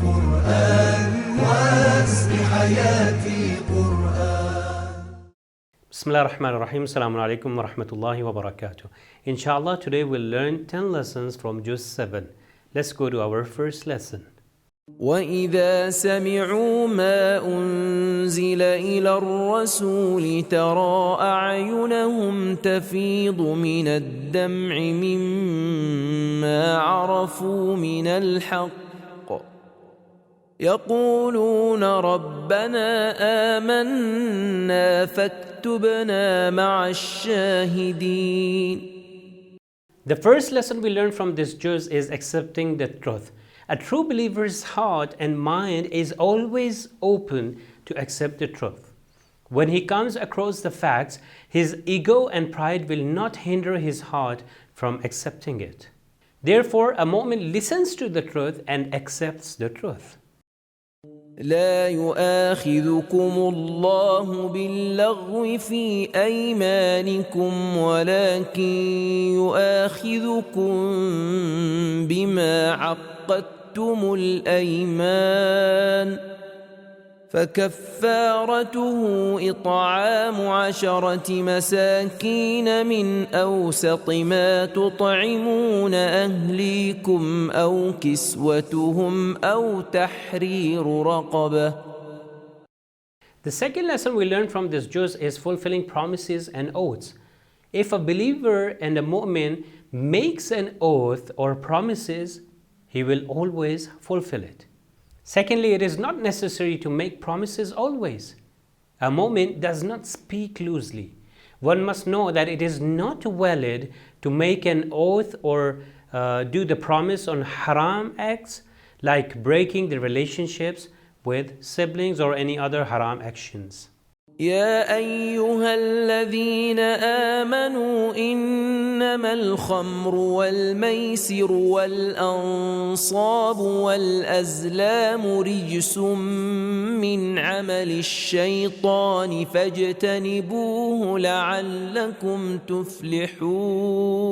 قرآن واسق حياتي قرآن. Bismillah ar-Rahman ar-Rahim. Assalamu alaikum wa rahmatullahi wa barakatuh. Inshallah, today we'll learn 10 lessons from Juz 7. Let's go to our first lesson. وَإِذَا سَمِعُوا مَا أُنزِلَ إِلَى الرَّسُولِ تَرَى أَعْيُنَهُمْ تَفِيضُ مِنَ الدَّمْعِ مِمَّا عَرَفُوا مِنَ الْحَقِّ يَقُولُونَ رَبَّنَا آمَنَّا فَاكْتُبْنَا مَعَ الشَّاهِدِينَ. The first lesson we learn from this juz is accepting the truth. A true believer's heart and mind is always open to accept the truth. When he comes across the facts, his ego and pride will not hinder his heart from accepting it. Therefore, a mu'min listens to the truth and accepts the truth. لا يؤاخذكم الله باللغو في أيمانكم ولكن يؤاخذكم بما عقدتم الأيمان فكفارته إطعام 10 مساكين من أوسط ما تطعمون أهليكم أو كسوتهم أو تحرير رقبة. The second lesson we learn from this juz is fulfilling promises and oaths. If a believer and a mu'min makes an oath or promises, he will always fulfill it. Secondly, it is not necessary to make promises always. A mu'min does not speak loosely. One must know that it is not valid to make an oath or do the promise on haram acts like breaking the relationships with siblings or any other haram actions. يا أيها الذين آمنوا إنما الخمر والميسر والأنصاب والأزلام رجس من عمل الشيطان فاجتنبوه لعلكم تفلحون.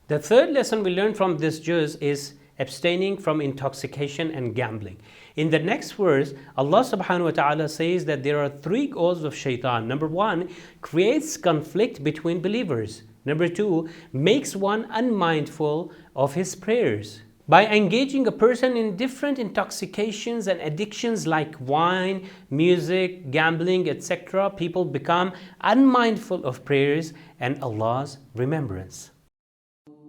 The third lesson we learn from this juz is abstaining from intoxication and gambling. In the next verse, Allah subhanahu wa ta'ala says that there are 3 goals of shaitan. Number 1, creates conflict between believers. Number 2, makes one unmindful of his prayers. By engaging a person in different intoxications and addictions like wine, music, gambling, etc., people become unmindful of prayers and Allah's remembrance.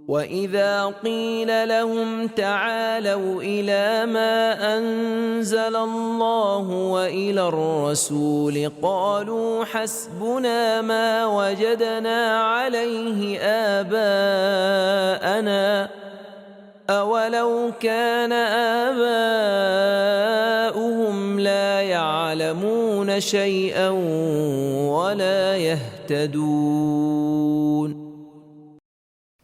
وَإِذَا قِيلَ لَهُمْ تَعَالَوْا إِلَى مَا أَنزَلَ اللَّهُ وَإِلَى الرَّسُولِ قَالُوا حَسْبُنَا مَا وَجَدْنَا عَلَيْهِ آبَاءَنَا أَوَلَوْ كَانَ آباؤُهُمْ لَا يَعْلَمُونَ شَيْئًا وَلَا يَهْتَدُونَ.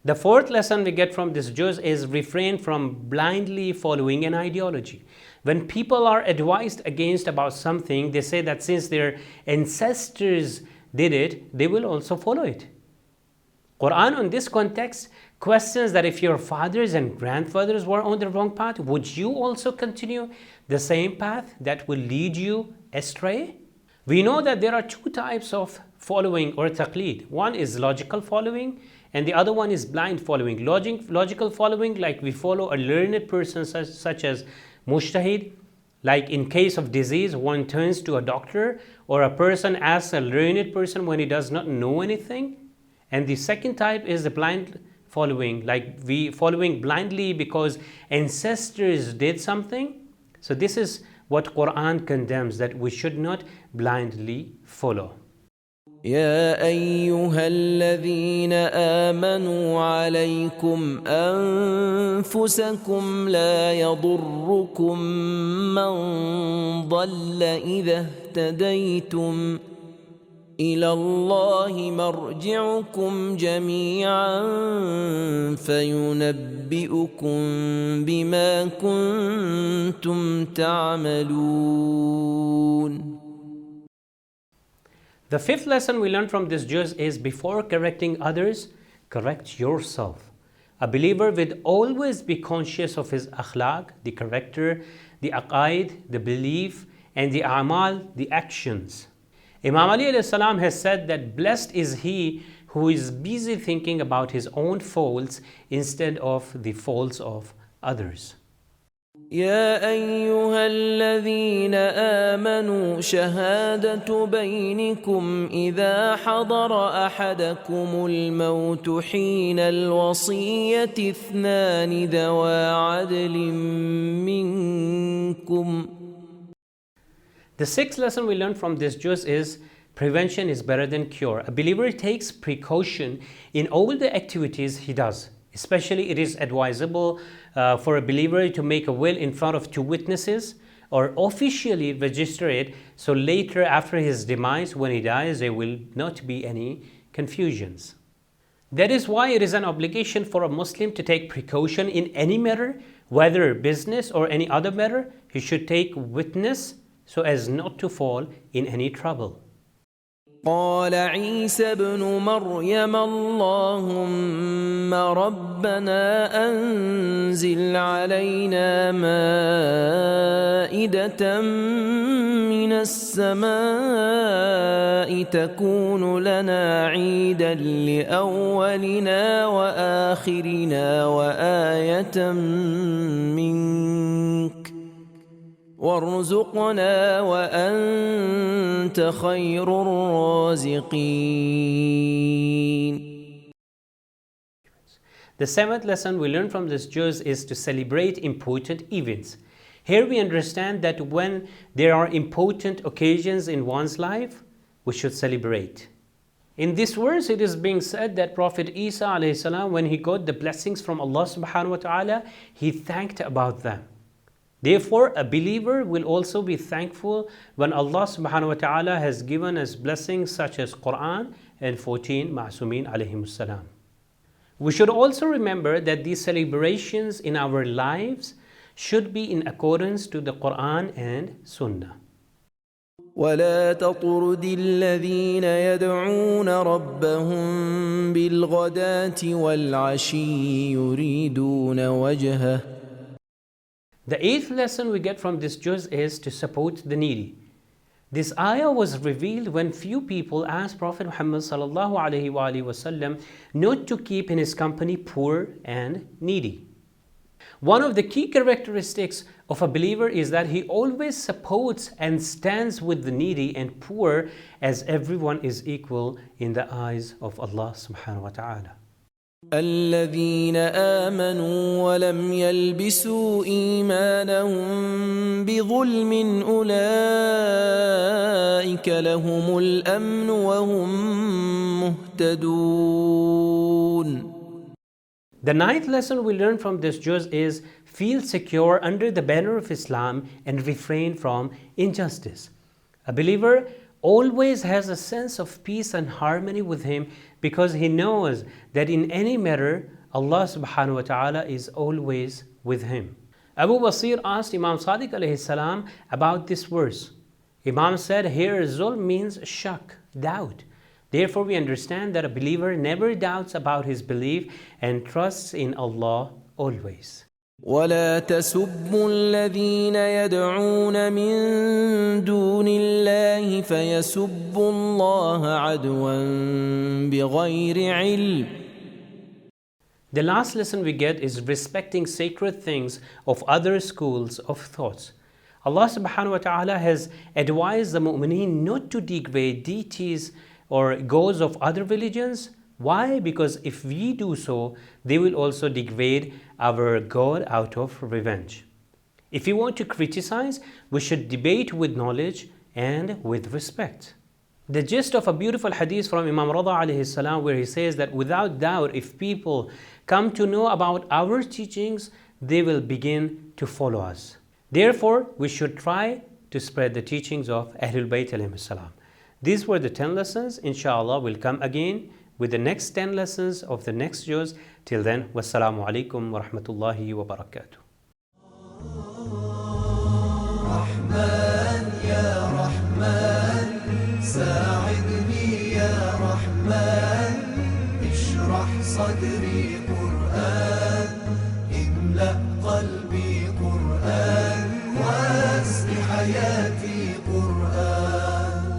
The fourth lesson we get from this juz is refrain from blindly following an ideology. When people are advised against about something, they say that since their ancestors did it, they will also follow it. Quran on this context questions that if your fathers and grandfathers were on the wrong path, would you also continue the same path that will lead you astray? We know that there are 2 types of following or taqleed. One is logical following and the other one is blind following. Logical following, like we follow a learned person such as mujtahid, like in case of disease one turns to a doctor, or a person asks a learned person when he does not know anything. And the second type is the blind following, like we following blindly because ancestors did something. So this is what Quran condemns, that we should not blindly follow. يا أيها الذين آمنوا عليكم أنفسكم لا يضركم من ضل إذا اهتديتم إلى الله مرجعكم جميعا فينبئكم بما كنتم تعملون. The fifth lesson we learn from this juz is before correcting others, correct yourself. A believer will always be conscious of his akhlaq, the character, the aqaid, the belief, and the a'mal, the actions. Imam Ali alayhi salam has said that blessed is he who is busy thinking about his own faults instead of the faults of others. يا أيها الذين آمنوا شهادة بينكم إذا حضر أحدكم الموت حين الوصية اثنان ذوى عدل منكم. The sixth lesson we learn from this juz is prevention is better than cure. A believer takes precaution in all the activities he does. Especially it is advisable for a believer to make a will in front of two witnesses or officially register it, so later after his demise, when he dies, there will not be any confusions. That is why it is an obligation for a Muslim to take precaution in any matter, whether business or any other matter. He should take witness so as not to fall in any trouble. قال عيسى ابن مريم اللهم ربنا أنزل علينا مائدة من السماء تكون لنا عيدا لأولنا وآخرنا وآية منك وارزقنا وأنت خير الرازقين. The seventh lesson we learn from this juz is to celebrate important events. Here we understand that when there are important occasions in one's life, we should celebrate. In this verse, it is being said that Prophet Isa alayhi salam, when he got the blessings from Allah subhanahu wa ta'ala, he thanked about them. Therefore, a believer will also be thankful when Allah subhanahu wa ta'ala has given us blessings such as Quran and 14 Ma'sumin alayhimus salam. We should also remember that these celebrations in our lives should be in accordance to the Quran and Sunnah. ولا تطرد الذين يدعون ربهم بالغداة والعشي يريدون وجهه. The eighth lesson we get from this juz is to support the needy. This ayah was revealed when few people asked Prophet Muhammad sallallahu alaihi wasallam not to keep in his company poor and needy. One of the key characteristics of a believer is that he always supports and stands with the needy and poor, as everyone is equal in the eyes of Allah subhanahu wa ta'ala. الذين آمنوا ولم يلبسوا إيمانهم بظلم أولئك لهم الأمن وهم مهتدون. The ninth lesson we learn from this juz is feel secure under the banner of Islam and refrain from injustice. A believer always has a sense of peace and harmony with him because he knows that in any matter Allah subhanahu wa ta'ala is always with him. Abu Basir asked Imam Sadiq alayhi salam about this verse. Imam said, here zulm means shak, doubt. Therefore we understand that a believer never doubts about his belief and trusts in Allah always. ولا تسبوا الذين يدعون من دون الله فيسبوا الله عدوا بغير علم. The last lesson we get is respecting sacred things of other schools of thoughts. Allah subhanahu wa ta'ala has advised the mu'mineen not to degrade deities or gods of other religions. Why? Because if we do so, they will also degrade our God out of revenge. If we want to criticize, we should debate with knowledge and with respect. The gist of a beautiful hadith from Imam Rada alayhi salam, where he says that without doubt, if people come to know about our teachings, they will begin to follow us. Therefore, we should try to spread the teachings of Ahlul Bayt alayhi salam. These were the 10 lessons. Inshallah, we'll come again with the next 10 lessons of the next juz. Till then, wassalamu alaikum wa rahmatullahi wa barakatuh. رحمن يا رحمن ساعدني يا رحمن اشرح صدري قرآن، املأ قلبي قرآن، واسق حياتي قرآن.